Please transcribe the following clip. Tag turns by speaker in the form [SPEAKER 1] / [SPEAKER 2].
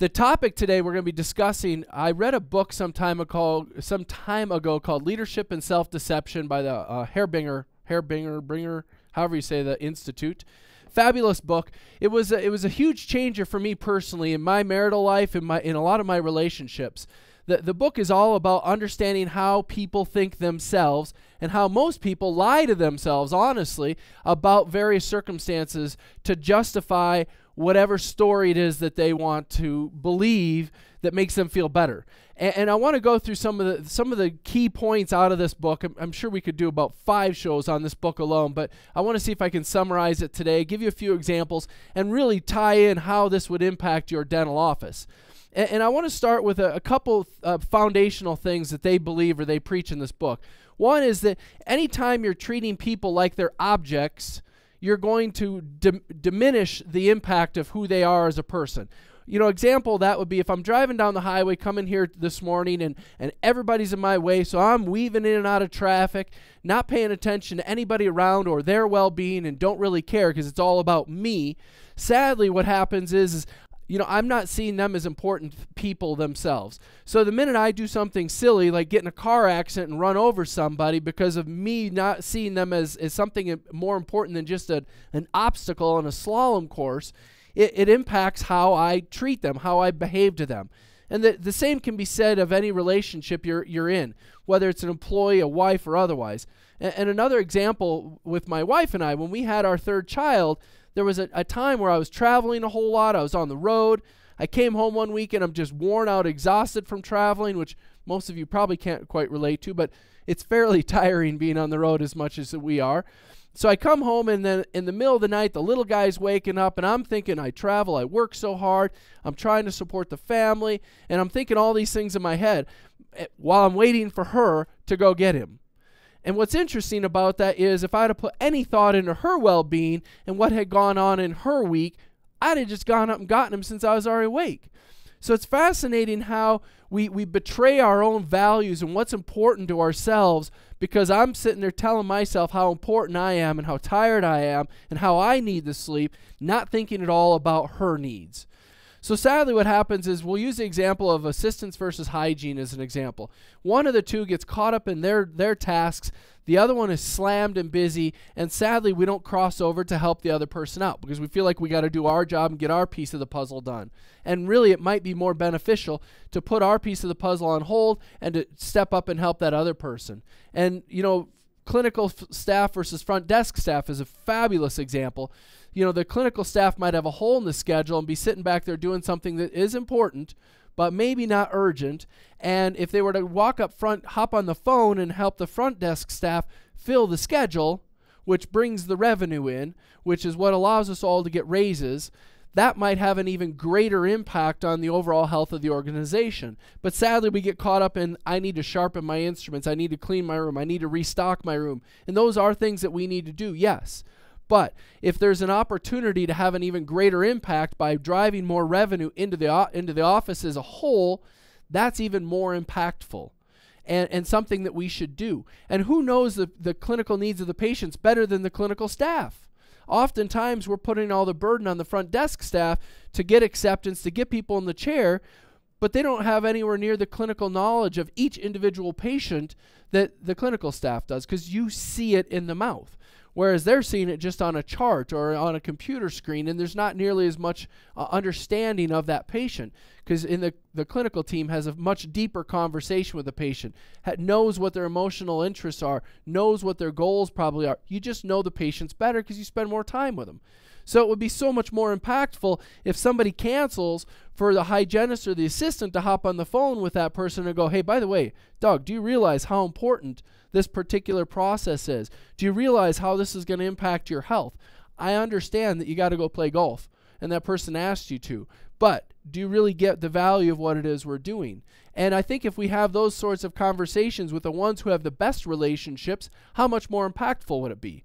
[SPEAKER 1] The topic today we're going to be discussing, I read a book some time ago called Leadership and Self-Deception by the Arbinger, however you say, the Institute. Fabulous book. It was a huge changer for me personally in my marital life, in a lot of my relationships. The book is all about understanding how people think themselves and how most people lie to themselves, honestly, about various circumstances to justify whatever story it is that they want to believe that makes them feel better. And I want to go through some of the key points out of this book. I'm sure we could do about 5 shows on this book alone, but I want to see if I can summarize it today, give you a few examples, and really tie in how this would impact your dental office. And I want to start with a couple foundational things that they believe or they preach in this book. One is that anytime you're treating people like they're objects, you're going to diminish the impact of who they are as a person. You know, example that would be if I'm driving down the highway coming here this morning and everybody's in my way, so I'm weaving in and out of traffic, not paying attention to anybody around or their well-being and don't really care because it's all about me. Sadly, what happens is I'm not seeing them as important people themselves. So the minute I do something silly, like get in a car accident and run over somebody because of me not seeing them as something more important than just an obstacle on a slalom course, it impacts how I treat them, how I behave to them. And the same can be said of any relationship you're in, whether it's an employee, a wife, or otherwise. And another example with my wife and I, when we had our 3rd child, there was a time where I was traveling a whole lot. I was on the road. I came home one week and I'm just worn out, exhausted from traveling, which most of you probably can't quite relate to, but it's fairly tiring being on the road as much as we are. So I come home and then in the middle of the night, the little guy's waking up and I'm thinking I travel, I work so hard, I'm trying to support the family, and I'm thinking all these things in my head while I'm waiting for her to go get him. And what's interesting about that is if I had to put any thought into her well-being and what had gone on in her week, I'd have just gone up and gotten him since I was already awake. So it's fascinating how we betray our own values and what's important to ourselves because I'm sitting there telling myself how important I am and how tired I am and how I need the sleep, not thinking at all about her needs. So sadly what happens is we'll use the example of assistance versus hygiene as an example. One of the two gets caught up in their tasks, the other one is slammed and busy, and sadly we don't cross over to help the other person out because we feel like we got to do our job and get our piece of the puzzle done. And really it might be more beneficial to put our piece of the puzzle on hold and to step up and help that other person. And clinical staff versus front desk staff is a fabulous example. The clinical staff might have a hole in the schedule and be sitting back there doing something that is important, but maybe not urgent. And if they were to walk up front, hop on the phone and help the front desk staff fill the schedule, which brings the revenue in, which is what allows us all to get raises, that might have an even greater impact on the overall health of the organization. But sadly, we get caught up in, I need to sharpen my instruments, I need to clean my room, I need to restock my room. And those are things that we need to do, yes. But if there's an opportunity to have an even greater impact by driving more revenue into the office as a whole, that's even more impactful and something that we should do. And who knows the clinical needs of the patients better than the clinical staff? Oftentimes, we're putting all the burden on the front desk staff to get acceptance, to get people in the chair, but they don't have anywhere near the clinical knowledge of each individual patient that the clinical staff does because you see it in the mouth. Whereas they're seeing it just on a chart or on a computer screen, and there's not nearly as much understanding of that patient because the clinical team has a much deeper conversation with the patient, knows what their emotional interests are, knows what their goals probably are. You just know the patients better because you spend more time with them. So it would be so much more impactful if somebody cancels for the hygienist or the assistant to hop on the phone with that person and go, hey, by the way, Doug, do you realize how important this particular process is? Do you realize how this is going to impact your health? I understand that you got to go play golf and that person asked you to, but do you really get the value of what it is we're doing? And I think if we have those sorts of conversations with the ones who have the best relationships, how much more impactful would it be?